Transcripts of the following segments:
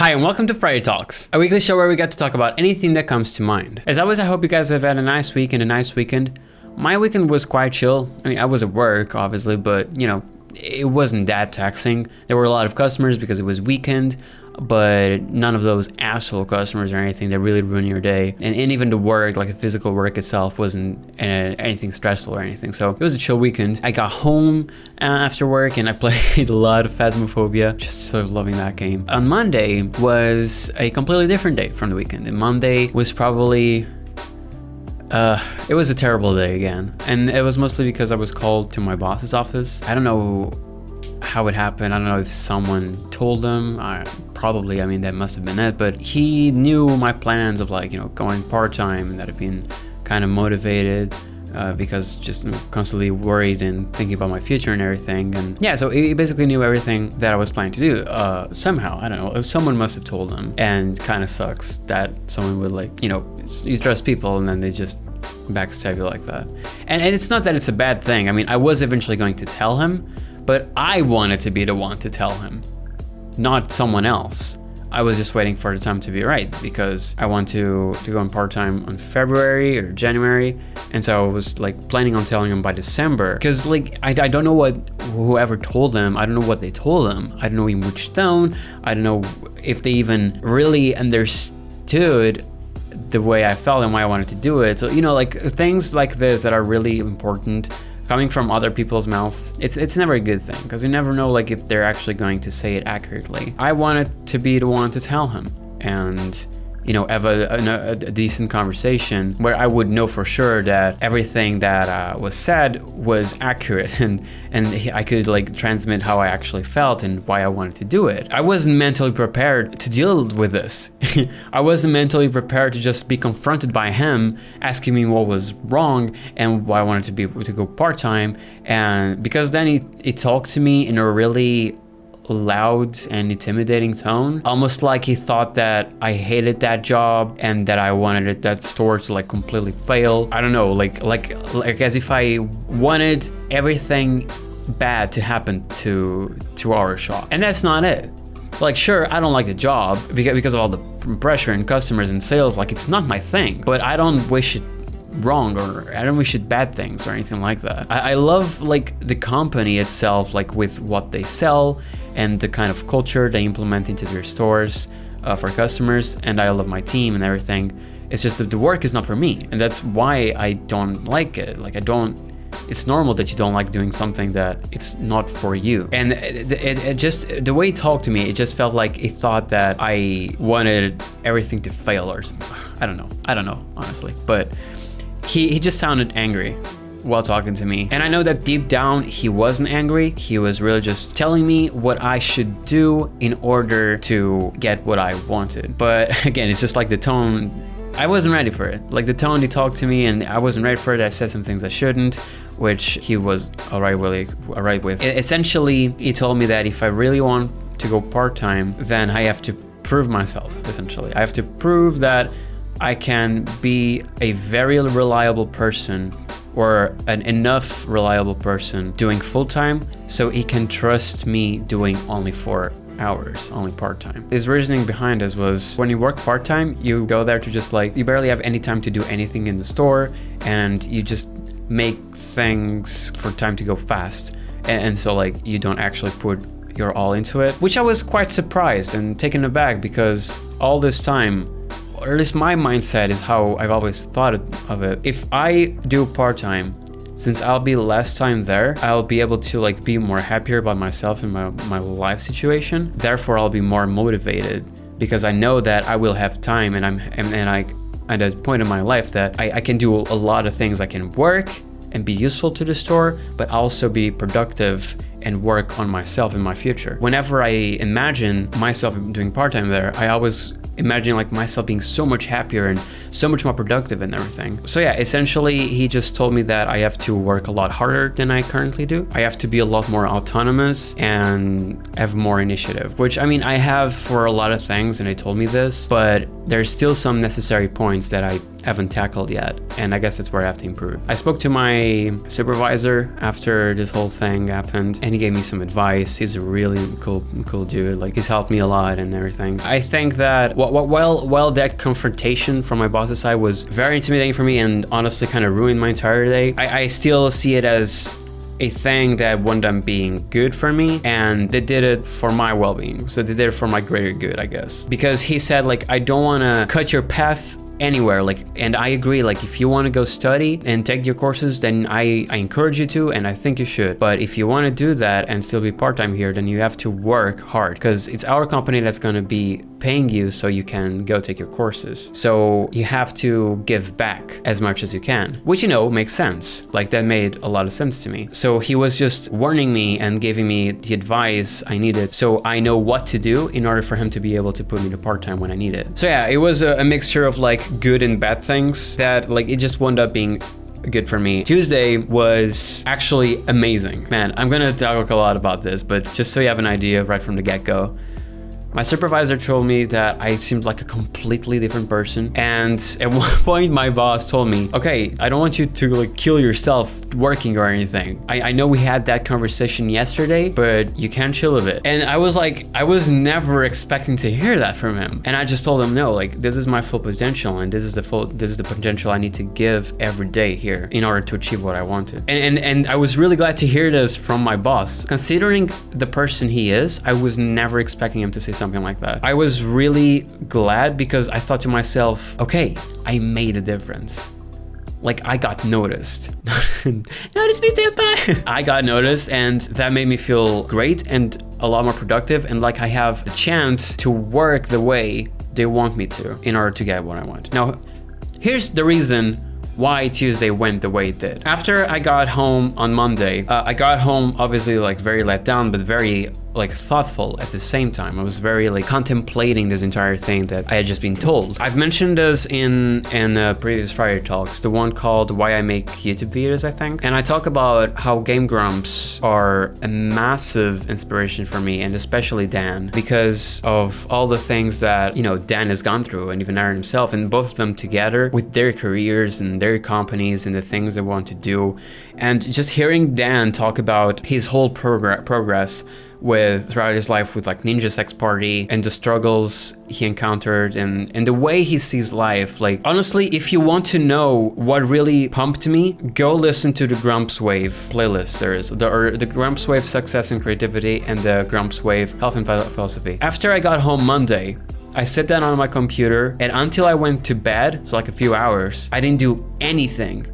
Hi and welcome to Friday Talks, a weekly show where we get to talk about anything that comes to mind. As always, I hope you guys have had a nice week and a nice weekend. My weekend was quite chill. I mean, I was at work, obviously, but, you know, it wasn't that taxing. There were a lot of customers because it was weekend, but none of those asshole customers or anything that really ruin your day. And even the work, like the physical work itself, wasn't anything stressful or anything. So it was a chill weekend. I got home after work and I played a lot of Phasmophobia. Just so loving that game. On Monday was a completely different day from the weekend. And Monday was probably... it was a terrible day again. And it was mostly because I was called to my boss's office. I don't know how it happened. I don't know if someone told them. Probably, I mean, that must have been it. But he knew my plans of, like, you know, going part-time, and that I've been kind of motivated because just constantly worried and thinking about my future and everything. And yeah, so he basically knew everything that I was planning to do. Somehow, I don't know, someone must have told him. And kind of sucks that someone would, like, you know, you trust people and then they just backstab you like that. And it's not that it's a bad thing. I mean, I was eventually going to tell him, but I wanted to be the one to tell him, not someone else. I was just waiting for the time to be right because I want to go on part-time on February or January. And so I was like planning on telling him by December because, like, I don't know what whoever told them. I don't know what they told them. I don't know in which tone. I don't know if they even really understood the way I felt and why I wanted to do it. So, you know, like things like this that are really important coming from other people's mouths, it's never a good thing because you never know, like, if they're actually going to say it accurately. I wanted to be the one to tell him and, you know, have a decent conversation where I would know for sure that everything that was said was accurate and I could, like, transmit how I actually felt and why I wanted to do it. I wasn't mentally prepared to deal with this. I wasn't mentally prepared to just be confronted by him asking me what was wrong and why I wanted to go part-time. And because then he talked to me in a really loud and intimidating tone, almost like he thought that I hated that job and that I wanted that store to, like, completely fail. I don't know, like as if I wanted everything bad to happen to our shop. And that's not it. Like, sure, I don't like the job because of all the pressure and customers and sales. Like, it's not my thing, but I don't wish it wrong or I don't wish it bad things or anything like that. I love, like, the company itself, like with what they sell and the kind of culture they implement into their stores for customers, and I love my team and everything. It's just that the work is not for me, and that's why I don't like it. Like, it's normal that you don't like doing something that it's not for you. And it just, the way he talked to me, it just felt like he thought that I wanted everything to fail or something. I don't know, honestly, but he just sounded angry while talking to me. And I know that deep down he wasn't angry. He was really just telling me what I should do in order to get what I wanted. But again, it's just like the tone, I wasn't ready for it. Like the tone he talked to me, and I wasn't ready for it. I said some things I shouldn't, which he was all right with. Essentially, he told me that if I really want to go part-time, then I have to prove myself, essentially. I have to prove that I can be a very reliable person or an enough reliable person doing full-time so he can trust me doing only 4 hours, only part-time. His reasoning behind this was when you work part-time, you go there to just, like, you barely have any time to do anything in the store and you just make things for time to go fast. And so, like, you don't actually put your all into it, which I was quite surprised and taken aback because all this time, or at least my mindset is how I've always thought of it. If I do part-time, since I'll be less time there, I'll be able to, like, be more happier about myself and my life situation. Therefore, I'll be more motivated because I know that I will have time and I at a point in my life that I can do a lot of things. I can work and be useful to the store, but also be productive and work on myself in my future. Whenever I imagine myself doing part-time there, I always imagine, like, myself being so much happier and so much more productive and everything. So yeah, essentially he just told me that I have to work a lot harder than I currently do. I have to be a lot more autonomous and have more initiative, which, I mean, I have for a lot of things, and they told me this, but there's still some necessary points that I haven't tackled yet, and I guess that's where I have to improve. I spoke to my supervisor after this whole thing happened, and he gave me some advice. He's a really cool dude. Like, he's helped me a lot and everything. I think that while that confrontation from my boss's side was very intimidating for me and honestly kind of ruined my entire day, I still see it as a thing that wound up being good for me, and they did it for my well-being. So they did it for my greater good, I guess. Because he said, like, I don't want to cut your path anywhere, like, and I agree, like, if you want to go study and take your courses, then I encourage you to, and I think you should. But if you want to do that and still be part-time here, then you have to work hard, because it's our company that's going to be paying you so you can go take your courses. So you have to give back as much as you can, which, you know, makes sense. Like, that made a lot of sense to me. So he was just warning me and giving me the advice I needed, so I know what to do in order for him to be able to put me to part-time when I need it. So yeah, it was a mixture of like good and bad things that, like, it just wound up being good for me. Tuesday was actually amazing. Man, I'm gonna talk a lot about this, but just so you have an idea right from the get-go, my supervisor told me that I seemed like a completely different person, and at one point my boss told me, okay, I don't want you to like kill yourself working or anything. I know we had that conversation yesterday, but you can chill a bit. And I was like, I was never expecting to hear that from him. And I just told him, no, like, this is my full potential, and this is the potential I need to give every day here in order to achieve what I wanted. And I was really glad to hear this from my boss. Considering the person he is, I was never expecting him to say something like that. I was really glad because I thought to myself, okay, I made a difference. Like, I got noticed. Notice me, senpai! I got noticed, and that made me feel great and a lot more productive, and like I have a chance to work the way they want me to in order to get what I want. Now, here's the reason why Tuesday went the way it did. After I got home on Monday, I got home obviously like very let down, but very like thoughtful at the same time. I was very like contemplating this entire thing that I had just been told. I've mentioned this in previous Friday talks, the one called Why I Make YouTube Videos, I think. And I talk about how GameGrumps are a massive inspiration for me, and especially Dan, because of all the things that, you know, Dan has gone through, and even Aaron himself, and both of them together with their careers and their companies and the things they want to do. And just hearing Dan talk about his whole progress throughout his life with like Ninja Sex Party and the struggles he encountered and the way he sees life. Like, honestly, if you want to know what really pumped me, go listen to the Grumps Wave playlist. There is the Grumps Wave Success and Creativity and the Grumps Wave Health and Philosophy. After I got home Monday, I sat down on my computer, and until I went to bed, so like a few hours, I didn't do anything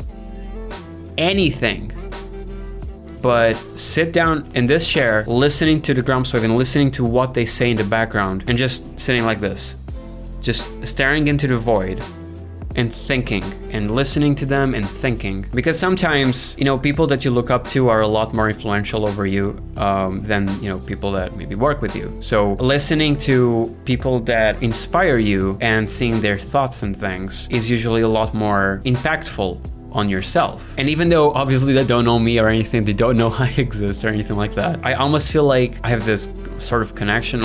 but sit down in this chair, listening to the Grumps Wave and listening to what they say in the background, and just sitting like this, just staring into the void and thinking and listening to them and thinking. Because sometimes, you know, people that you look up to are a lot more influential over you than, you know, people that maybe work with you. So listening to people that inspire you and seeing their thoughts and things is usually a lot more impactful on yourself. And even though obviously they don't know me or anything, they don't know I exist or anything like that, I almost feel like I have this sort of connection,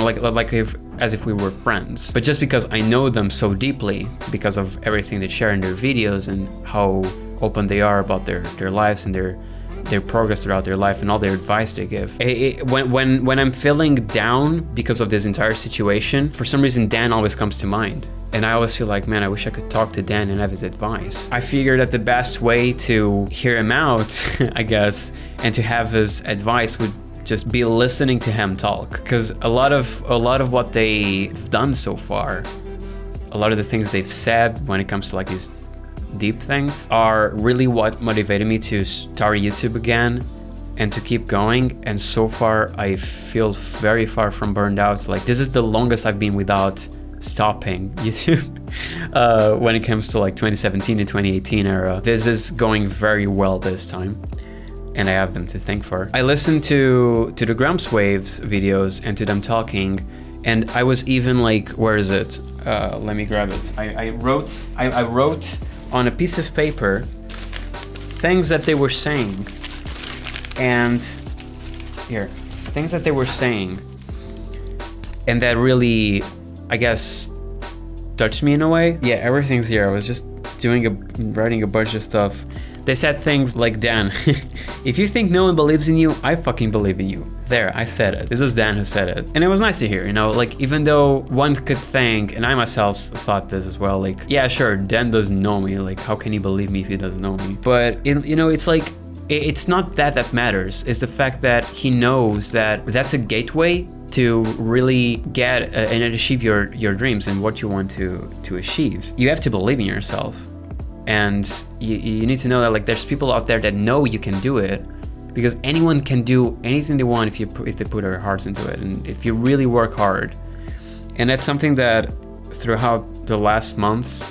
as if we were friends. But just because I know them so deeply, because of everything they share in their videos and how open they are about their lives and their progress throughout their life and all their advice they give. When I'm feeling down because of this entire situation, for some reason Dan always comes to mind. And I always feel like, man, I wish I could talk to Dan and have his advice. I figured that the best way to hear him out, I guess, and to have his advice would just be listening to him talk. Because a lot of what they've done so far, a lot of the things they've said when it comes to like these deep things, are really what motivated me to start YouTube again and to keep going. And so far I feel very far from burned out. Like, this is the longest I've been without stopping YouTube when it comes to like 2017 and 2018 era. This is going very well this time, and I have them to thank for. I listened to the Grumps Waves videos and to them talking, and I was even like, where is it? Let me grab it. I wrote on a piece of paper things that they were saying, and here, things that they were saying, and that really, I guess, touched me in a way. Yeah, everything's here. I was just writing a bunch of stuff. They said things like, Dan, if you think no one believes in you, I fucking believe in you. There, I said it. This is Dan who said it. And it was nice to hear, you know, like, even though one could think, and I myself thought this as well, like, yeah, sure, Dan doesn't know me. Like, how can he believe me if he doesn't know me? But, you know, it's like, it's not that matters. It's the fact that he knows that that's a gateway to really get and achieve your dreams and what you want to achieve. You have to believe in yourself. And you need to know that, like, there's people out there that know you can do it, because anyone can do anything they want if they put their hearts into it, and if you really work hard. And that's something that throughout the last months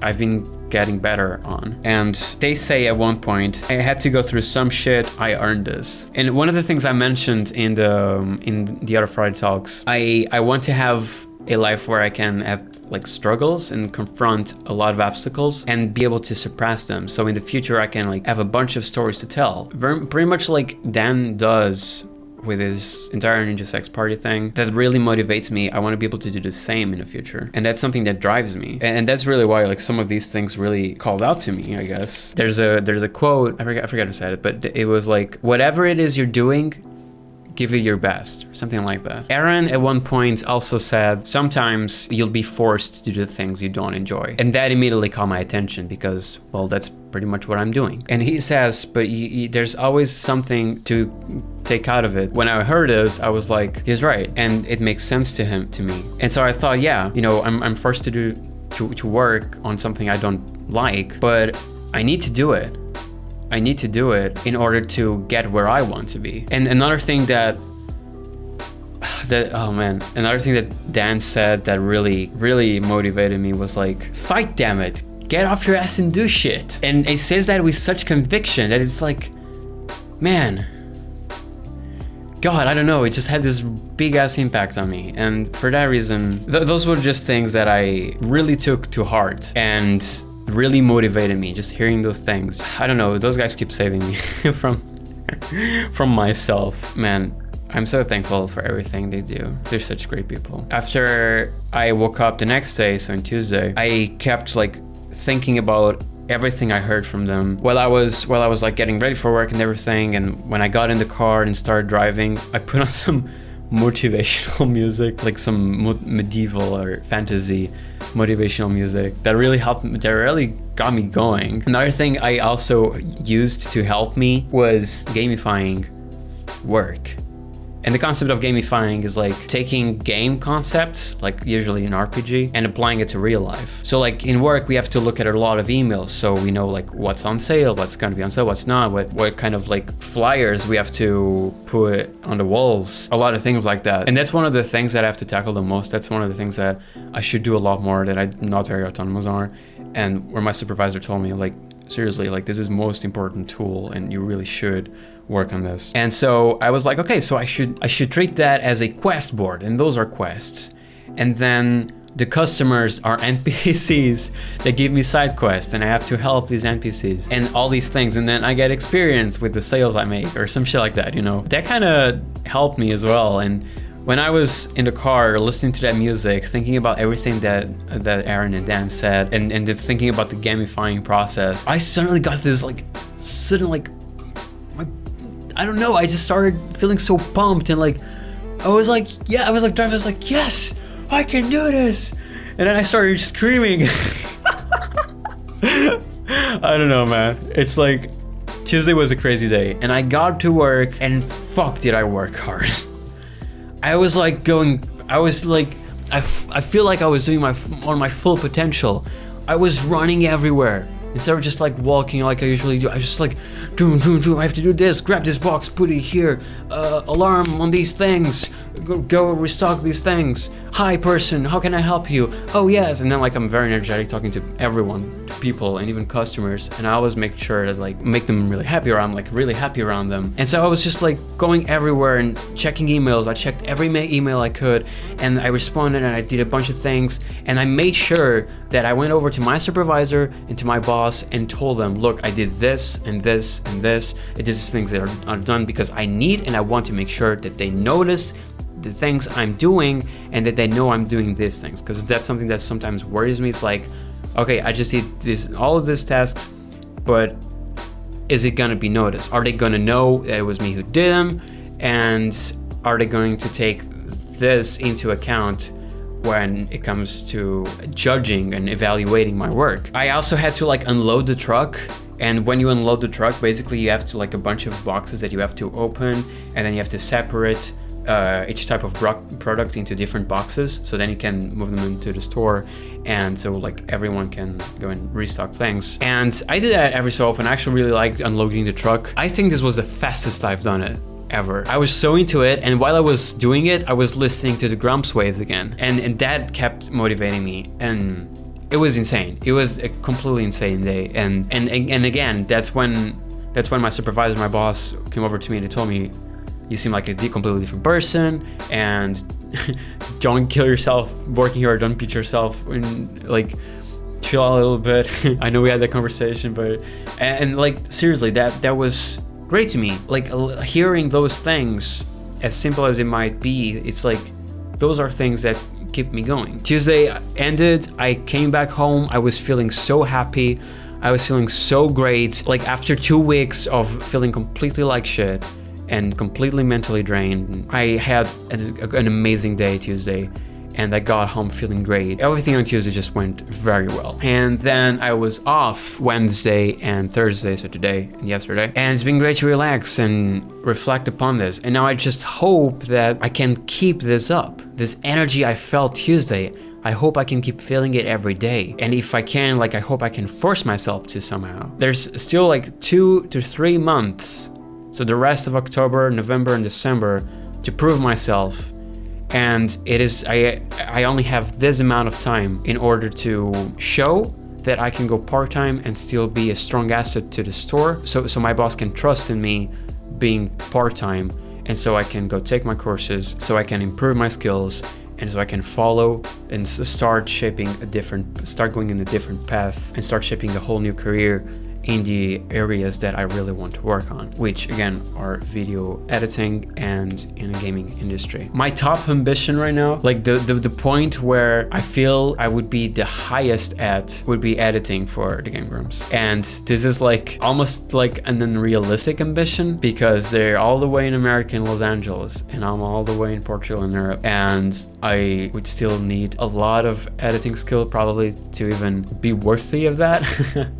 I've been getting better on. And they say at one point, I had to go through some shit, I earned this. And one of the things I mentioned in the other Friday talks, I want to have a life where I can have like struggles and confront a lot of obstacles and be able to suppress them. So in the future, I can like have a bunch of stories to tell. Pretty much like Dan does with his entire Ninja Sex Party thing. That really motivates me. I want to be able to do the same in the future. And that's something that drives me. And that's really why like some of these things really called out to me, I guess. There's a quote, I forgot who said it, but it was like, whatever it is you're doing, give it your best, or something like that. Aaron at one point also said, sometimes you'll be forced to do things you don't enjoy. And that immediately caught my attention because, well, that's pretty much what I'm doing. And he says, but there's always something to take out of it. When I heard this, I was like, he's right. And it makes sense to me. And so I thought, yeah, you know, I'm forced to work on something I don't like, but I need to do it. I need to do it in order to get where I want to be. And another thing that Dan said that really motivated me was like, fight, damn it, get off your ass and do shit. And he says that with such conviction that it's like, man, God, I don't know, it just had this big ass impact on me. And for that reason, those were just things that I really took to heart and really motivated me, just hearing those things. I don't know, those guys keep saving me from myself. Man, I'm so thankful for everything they do. They're such great people. After I woke up the next day, so on Tuesday, I kept like thinking about everything I heard from them while I was like getting ready for work and everything. And when I got in the car and started driving, I put on some motivational music, like some medieval or fantasy motivational music that really helped me, that really got me going. Another thing I also used to help me was gamifying work. And the concept of gamifying is like taking game concepts, like usually an RPG, and applying it to real life. So like in work, we have to look at a lot of emails. So we know like what's on sale, what's gonna be on sale, what's not, what kind of like flyers we have to put on the walls, a lot of things like that. And that's one of the things that I have to tackle the most. That's one of the things that I should do a lot more that I'm not very autonomous on. And where my supervisor told me like, seriously, like this is most important tool and you really should work on this. And so I was like, okay, so I should treat that as a quest board, and those are quests. And then the customers are NPCs that give me side quests, and I have to help these NPCs and all these things. And then I get experience with the sales I make or some shit like that, you know. That kind of helped me as well. And when I was in the car listening to that music, thinking about everything that Aaron and Dan said, and thinking about the gamifying process, I suddenly got this I don't know, I just started feeling so pumped, and like I was like driving, I was like, yes, I can do this. And then I started screaming. I don't know, man. It's like Tuesday was a crazy day, and I got to work, and fuck did I work hard. I feel like I was doing my full potential. I was running everywhere. Instead of just like walking like I usually do, I was just like, doom, I have to do this, grab this box, put it here, alarm on these things, go restock these things. Hi person, how can I help you? Oh yes, and then like I'm very energetic talking to everyone, to people and even customers, and I always make sure to like make them really happy, or I'm like really happy around them. And so I was just like going everywhere and checking emails. I checked every email I could, and I responded, and I did a bunch of things, and I made sure that I went over to my supervisor and to my boss and told them, look, I did this and this and this, and this is things that are done because I need and I want to make sure that they notice the things I'm doing and that they know I'm doing these things, because that's something that sometimes worries me. It's like, okay, I just did all of these tasks, but is it gonna be noticed? Are they gonna know that it was me who did them? And are they going to take this into account when it comes to judging and evaluating my work? I also had to like unload the truck, and when you unload the truck, basically you have to like a bunch of boxes that you have to open, and then you have to separate each type of product into different boxes, so then you can move them into the store, and so like everyone can go and restock things. And I did that every so often. I actually really liked unloading the truck. I think this was the fastest I've done it ever. I was so into it, and while I was doing it, I was listening to the Grumps waves again, and that kept motivating me, and it was insane. It was a completely insane day, and again, that's when my supervisor, my boss, came over to me and they told me, you seem like a completely different person, and don't kill yourself working here, don't beat yourself, and like chill out a little bit. I know we had that conversation, but and like seriously, that was great to me. Like hearing those things, as simple as it might be, it's like those are things that keep me going. Tuesday ended, I came back home, I was feeling so happy, I was feeling so great. Like after 2 weeks of feeling completely like shit and completely mentally drained, I had an amazing day Tuesday, and I got home feeling great. Everything on Tuesday just went very well. And then I was off Wednesday and Thursday, so today and yesterday. And it's been great to relax and reflect upon this. And now I just hope that I can keep this up. This energy I felt Tuesday, I hope I can keep feeling it every day. And if I can, like I hope I can force myself to somehow. There's still like 2 to 3 months, so the rest of October, November, and December, to prove myself. And it is, I only have this amount of time in order to show that I can go part-time and still be a strong asset to the store. So my boss can trust in me being part-time, and so I can go take my courses, so I can improve my skills, and so I can follow and start going in a different path and start shaping a whole new career in the areas that I really want to work on, which again are video editing and in the gaming industry. My top ambition right now, like the point where I feel I would be the highest at, would be editing for the GameGrumps. And this is like almost like an unrealistic ambition, because they're all the way in America in Los Angeles and I'm all the way in Portugal and Europe, and I would still need a lot of editing skill probably to even be worthy of that,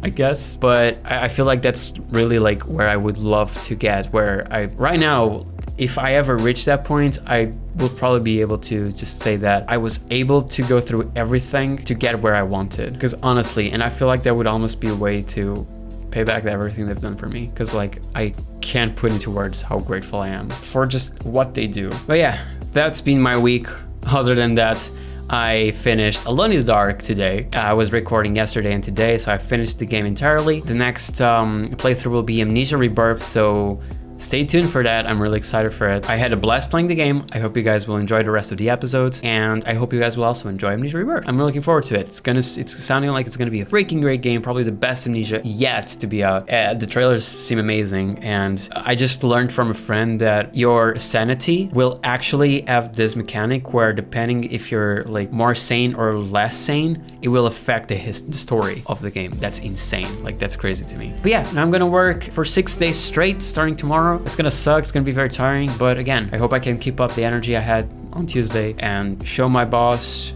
I guess. But I feel like that's really like where I would love to get, where right now, if I ever reach that point, I will probably be able to just say that I was able to go through everything to get where I wanted. Because honestly, and I feel like that would almost be a way to pay back everything they've done for me, because like I can't put into words how grateful I am for just what they do. But yeah, that's been my week. Other than that, I finished Alone in the Dark today. I was recording yesterday and today, so I finished the game entirely. The next playthrough will be Amnesia Rebirth, so stay tuned for that. I'm really excited for it. I had a blast playing the game. I hope you guys will enjoy the rest of the episodes, and I hope you guys will also enjoy Amnesia Rebirth. I'm really looking forward to it. It's sounding like it's gonna be a freaking great game, probably the best Amnesia yet to be out. The trailers seem amazing, and I just learned from a friend that your sanity will actually have this mechanic where depending if you're like more sane or less sane, it will affect the story of the game. That's insane. Like that's crazy to me. But yeah, now I'm gonna work for 6 days straight starting tomorrow. It's gonna suck, it's gonna be very tiring, but again, I hope I can keep up the energy I had on Tuesday and show my boss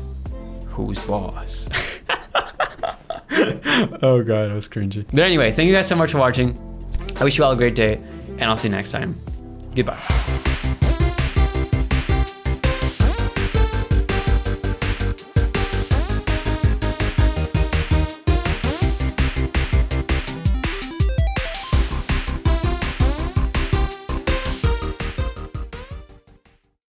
who's boss. Oh god, that was cringy. But anyway, thank you guys so much for watching. I wish you all a great day, and I'll see you next time. Goodbye.